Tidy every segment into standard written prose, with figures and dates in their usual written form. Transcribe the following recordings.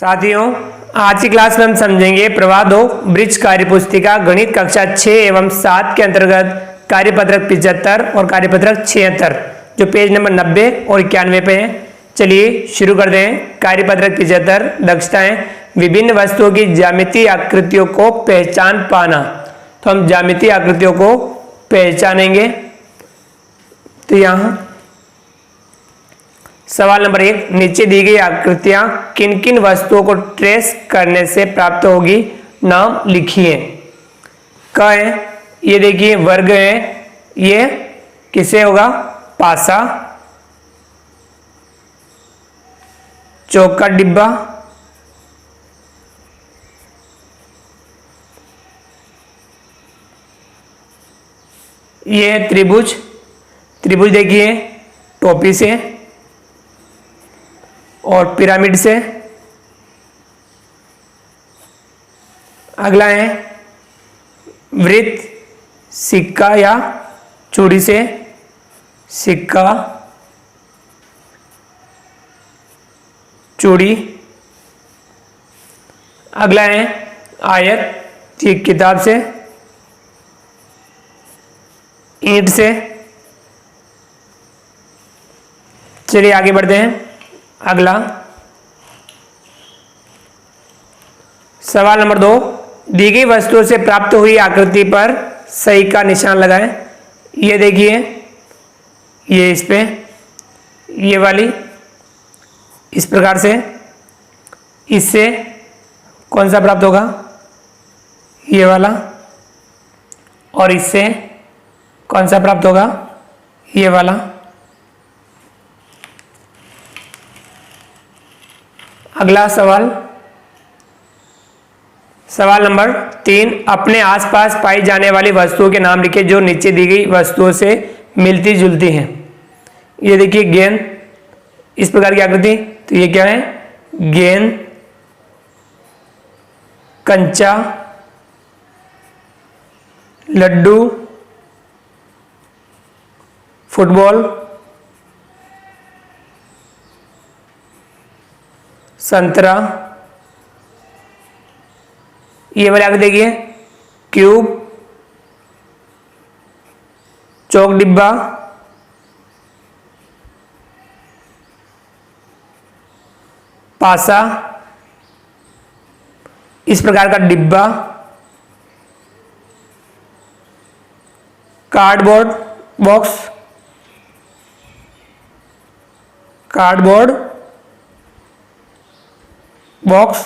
साथियों, आज की क्लास में हम समझेंगे प्रवाह 2 ब्रिज कार्यपुस्तिका गणित कक्षा 6 एवं 7 के अंतर्गत कार्यपत्रक 75 और कार्यपत्रक 76 जो पेज नंबर 90 और 91 पे है। चलिए शुरू करते हैं। कार्यपत्रक 75 दक्षताएं विभिन्न वस्तुओं की ज्यामितीय आकृतियों को पहचान पाना। तो हम ज्यामितीय आकृतियों को पहचानेंगे। तो यहाँ सवाल नंबर 1, नीचे दी गई आकृतियां किन किन वस्तुओं को ट्रेस करने से प्राप्त होगी, नाम लिखिए। क है, ये देखिए वर्ग है, ये किसे होगा, पासा। चौक का डिब्बा, ये त्रिभुज। त्रिभुज देखिए टोपी से और पिरामिड से। अगला है वृत्त, सिक्का या चूड़ी से, सिक्का चूड़ी। अगला है आयत, ये किताब से, ईंट से। चलिए आगे बढ़ते हैं। अगला सवाल नंबर 2, दी गई वस्तुओं से प्राप्त हुई आकृति पर सही का निशान लगाएं। ये देखिए, ये इस पे, ये वाली इस प्रकार से, इससे कौन सा प्राप्त होगा, ये वाला, और इससे कौन सा प्राप्त होगा, ये वाला। अगला सवाल, सवाल नंबर 3, अपने आसपास पाई जाने वाली वस्तुओं के नाम लिखे जो नीचे दी गई वस्तुओं से मिलती जुलती हैं। ये देखिए गेंद, इस प्रकार की आकृति, तो ये क्या है, गेंद, कंचा, लड्डू, फुटबॉल, संतरा। ये वाले आगे देखिए क्यूब, चौक डिब्बा, पासा, इस प्रकार का डिब्बा, कार्डबोर्ड बॉक्स, कार्डबोर्ड बॉक्स।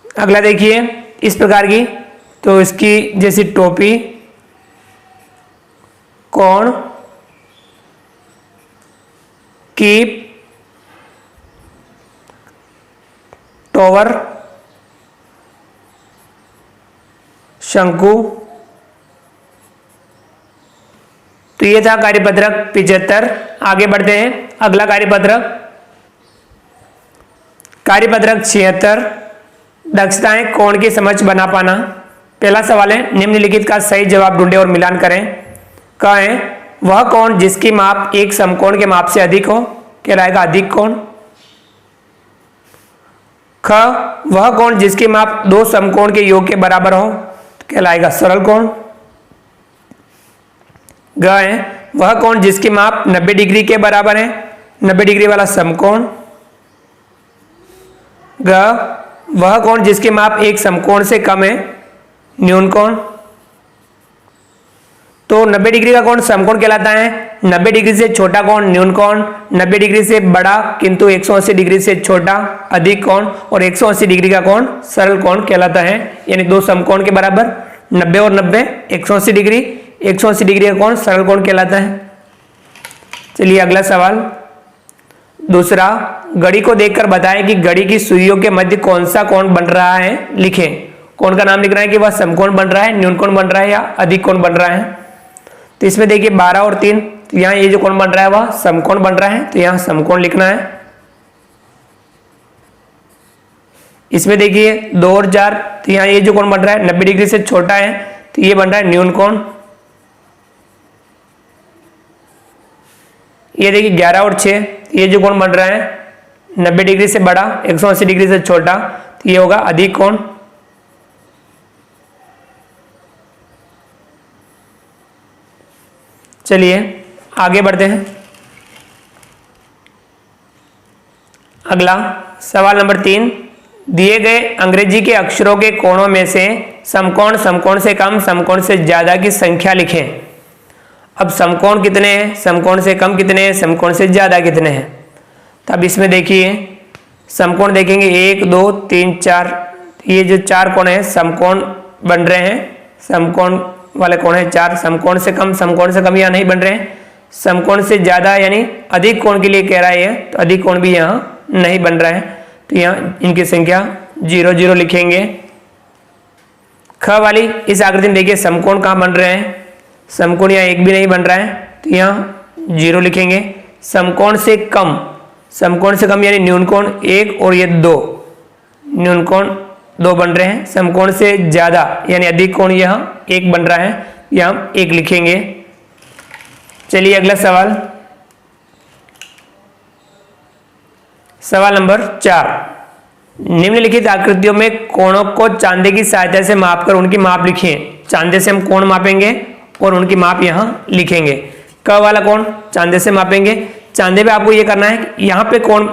अगला देखिए इस प्रकार की, तो इसकी जैसी टोपी, कोण, कीप, टॉवर, शंकु। तो ये था कार्यपत्रक 75। आगे बढ़ते हैं। अगला कार्यपत्रक, कार्यपत्रक 76 दक्षताएं कोण की समझ बना पाना। पहला सवाल है, निम्नलिखित का सही जवाब ढूंढें और मिलान करें। क है, वह कोण जिसकी माप एक समकोण के माप से अधिक हो कहलाएगा अधिक कोण। ख, वह कोण जिसकी माप दो समकोण के योग के बराबर हो कहलाएगा सरल कोण। ग है, वह कोण जिसकी माप 90 डिग्री के बराबर है, 90 डिग्री वाला समकोण। ग, वह कोण जिसकी माप एक समकोण से कम है, न्यून कोण। तो 90 डिग्री का कोण समकोण कहलाता है, 90 डिग्री से छोटा कोण न्यून कोण, 90 डिग्री से बड़ा किंतु 180 डिग्री से छोटा अधिक कोण, और 180 डिग्री का कोण सरल कोण कहलाता है। यानी दो समकोण के बराबर 90 और 90 180 डिग्री, 180 डिग्री का कोण सरल कोण कहलाता है। चलिए अगला सवाल, दूसरा, घड़ी को देखकर बताएं कि घड़ी की सुइयों के मध्य कौन सा कोण बन रहा है, लिखें। कोण का नाम लिखना है कि वह समकोण बन रहा है, न्यून कोण बन रहा है या अधिक कोण बन रहा है। तो इसमें देखिए 12 और 3, तो यहाँ ये जो कोण बन रहा है वह समकोण बन रहा है, तो यहाँ समकोण लिखना है। इसमें देखिए 2 और 4, तो यहाँ ये जो कोण बन रहा है 90 डिग्री से छोटा है, तो ये बन रहा है न्यून कोण। ये देखिए 11 और 6, ये जो कोण बन रहा है 90 डिग्री से बड़ा 180 डिग्री से छोटा, तो ये होगा अधिक कोण। चलिए आगे बढ़ते हैं। अगला सवाल नंबर 3, दिए गए अंग्रेजी के अक्षरों के कोणों में से समकोण, समकोण से कम, समकोण से ज्यादा की संख्या लिखें। अब समकोण कितने हैं, समकोण से कम कितने हैं, समकोण से ज्यादा कितने हैं। तो अब इसमें देखिए समकोण देखेंगे 1 2 3 4, ये जो 4 कोण है समकोण बन रहे हैं, समकोण वाले कोण है 4। समकोण से कम, समकोण से कम यहाँ नहीं बन रहे हैं। समकोण से ज्यादा यानी अधिक कोण के लिए कह रहा है, तो अधिक कोण भी यहाँ नहीं बन रहा है, तो यहाँ इनकी संख्या 0 0 लिखेंगे। ख वाली इस आकृति में देखिए समकोण कहाँ बन रहे हैं, समकोण यहाँ एक भी नहीं बन रहा है, तो यहाँ 0 लिखेंगे। समकोण से कम, समकोण से कम यानी न्यूनकोण 1 और ये 2, न्यूनकोण 2 बन रहे हैं। समकोण से ज्यादा यानी अधिक कोण यहाँ 1 बन रहा है, यहाँ 1 लिखेंगे। चलिए अगला सवाल, सवाल नंबर 4, निम्नलिखित आकृतियों में कोणों को चांदे की सहायता से मापकर उनकी माप लिखिए। चांदे से हम कोण मापेंगे और उनकी माप यहाँ लिखेंगे। क वाला कोण चांदे से मापेंगे। चांदे पे आपको ये करना है, यहाँ पे कोण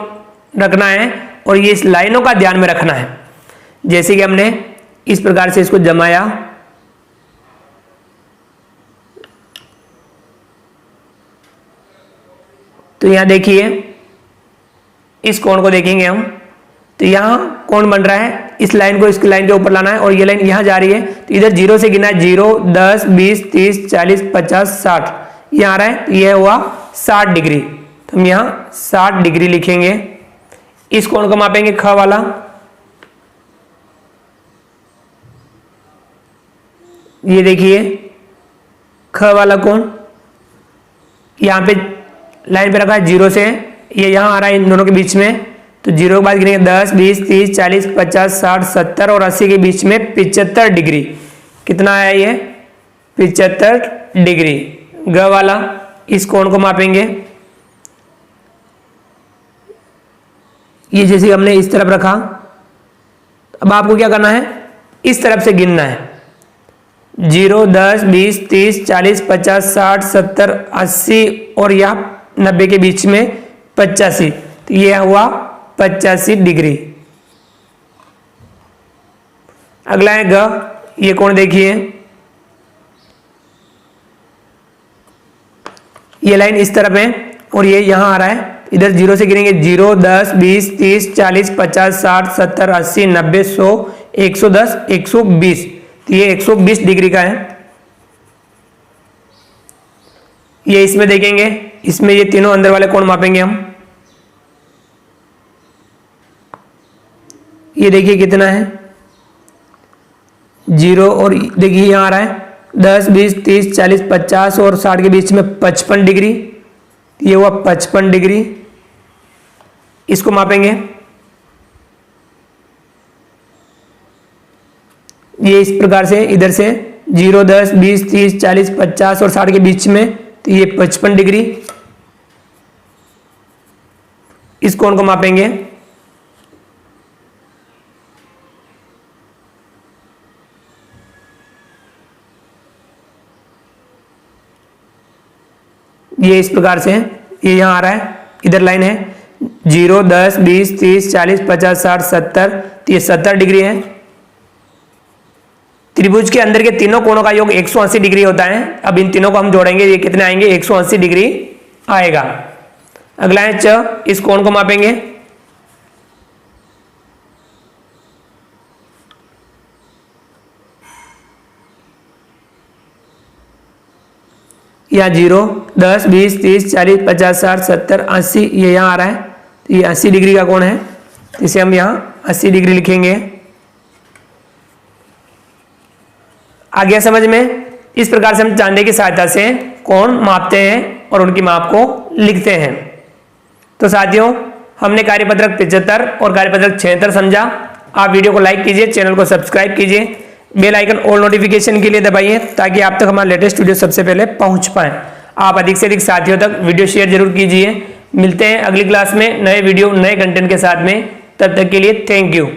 रखना है और ये इस लाइनों का ध्यान में रखना है। जैसे कि हमने इस प्रकार से इसको जमाया, तो यहाँ देखिए इस कोण को देखेंगे हम, तो यहाँ कोण बन रहा है, इस लाइन को इसकी लाइन के ऊपर लाना है और ये लाइन यहाँ जा रही है, तो इधर 0 से गिना है 0 10 20 30 40 50 60, ये आ रहा है, तो ये हुआ 60 डिग्री। तो हम यहाँ 60 डिग्री लिखेंगे। इस कोण को मापेंगे ख वाला, ये देखिए ख वाला कोण यहाँ पे लाइन पे रखा है 0 से, ये यहाँ आ रहा है इन दोनों के बीच में, तो 0 के बाद गिनेंगे 10 20 30 40 50 60 70 और 80 के बीच में 75 डिग्री। कितना आया ये 75 डिग्री। ग वाला इस कोण को मापेंगे, ये जैसे हमने इस तरफ रखा, अब आपको क्या करना है, इस तरफ से गिनना है 0 10 20 30 40 50 60 70 80 और यहाँ 90 के बीच में 85, तो ये हुआ 85 डिग्री। अगला है ग, ये कोण देखिए, ये लाइन इस तरफ है और ये यहां आ रहा है, इधर 0 से गिनेंगे 0 10 20 30 40 50 60 70 80 90 100 110 120, तो ये 120 डिग्री का है। ये इसमें देखेंगे, इसमें ये तीनों अंदर वाले कोण मापेंगे हम, ये देखिए कितना है 0 और देखिए यहाँ आ रहा है 10 20 30 40 50 और 60 के बीच में 55 डिग्री, ये हुआ 55 डिग्री। इसको मापेंगे, ये इस प्रकार से इधर से 0 10 20 30 40 50 और 60 के बीच में, तो ये 55 डिग्री। इस कोण को मापेंगे, ये इस प्रकार से ये यहां आ रहा है, इधर लाइन है 0 10 20 30 40 50 60 70, तो ये 70 डिग्री है। त्रिभुज के अंदर के तीनों कोणों का योग 180 डिग्री होता है। अब इन तीनों को हम जोड़ेंगे, ये कितने आएंगे 180 डिग्री आएगा। अगला है च, इस कोण को मापेंगे, या 0 10 20 30 40 50 60 70 80, ये यहाँ आ रहा है, तो ये 80 डिग्री का कोण है, इसे हम यहाँ 80 डिग्री लिखेंगे। आ गया समझ में? इस प्रकार से हम चांदे की सहायता से कोण मापते हैं और उनकी माप को लिखते हैं। तो साथियों, हमने कार्यपत्रक 75 और कार्यपत्रक 76 समझा। आप वीडियो को लाइक कीजिए, चैनल को सब्सक्राइब कीजिए, बेल आइकन ऑल नोटिफिकेशन के लिए दबाइए ताकि आप तक हमारा लेटेस्ट वीडियो सबसे पहले पहुंच पाए। आप अधिक से अधिक साथियों तक वीडियो शेयर जरूर कीजिए। मिलते हैं अगली क्लास में नए वीडियो नए कंटेंट के साथ में, तब तक के लिए थैंक यू।